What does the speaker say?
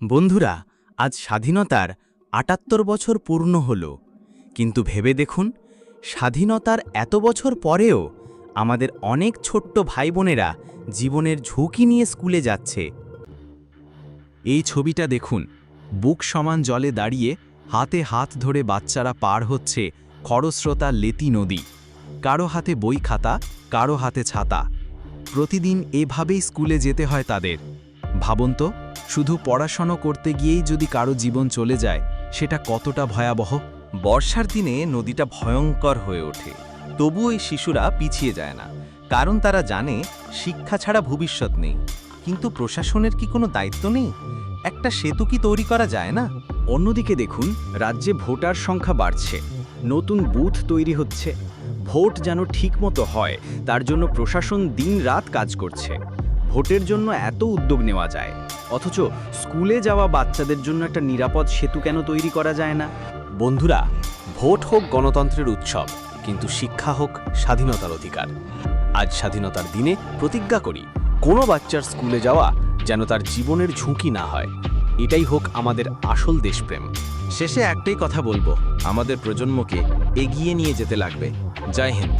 বন্ধুরা, আজ স্বাধীনতার ৭৮ বছর পূর্ণ হলো। কিন্তু ভেবে দেখুন, স্বাধীনতার এত বছর পরেও আমাদের অনেক ছোট্ট ভাই বোনেরা জীবনের ঝুঁকি নিয়ে স্কুলে যাচ্ছে। এই ছবিটা দেখুন, বুক সমান জলে দাঁড়িয়ে হাতে হাত ধরে বাচ্চারা পার হচ্ছে খরস্রোতা লেতি নদী। কারো হাতে বই খাতা, কারো হাতে ছাতা। প্রতিদিন এভাবেই স্কুলে যেতে হয় তাদের। ভাবুন তো, শুধু পড়াশোনা করতে গিয়েই যদি কারো জীবন চলে যায়, সেটা কতটা ভয়াবহ। বর্ষার দিনে নদীটা ভয়ঙ্কর হয়ে ওঠে, তবুও এই শিশুরা পিছিয়ে যায় না, কারণ তারা জানে শিক্ষা ছাড়া ভবিষ্যৎ নেই। কিন্তু প্রশাসনের কি কোনো দায়িত্ব নেই? একটা সেতু কি তৈরি করা যায় না? অন্যদিকে দেখুন, রাজ্যে ভোটার সংখ্যা বাড়ছে, নতুন বুথ তৈরি হচ্ছে। ভোট যেন ঠিকমতো হয়, তার জন্য প্রশাসন দিন-রাত কাজ করছে। ভোটের জন্য এত উদ্যোগ নেওয়া যায়, অথচ স্কুলে যাওয়া বাচ্চাদের জন্য একটা নিরাপদ সেতু কেন তৈরি করা যায় না? বন্ধুরা, ভোট হোক গণতন্ত্রের উৎসব, কিন্তু শিক্ষা হোক স্বাধীনতার অধিকার। আজ স্বাধীনতার দিনে প্রতিজ্ঞা করি, কোনো বাচ্চার স্কুলে যাওয়া যেন তার জীবনের ঝুঁকি না হয়। এটাই হোক আমাদের আসল দেশপ্রেম। শেষে একটাই কথা বলবো, আমাদের প্রজন্মকে এগিয়ে নিয়ে যেতে লাগবে। জয় হিন্দ।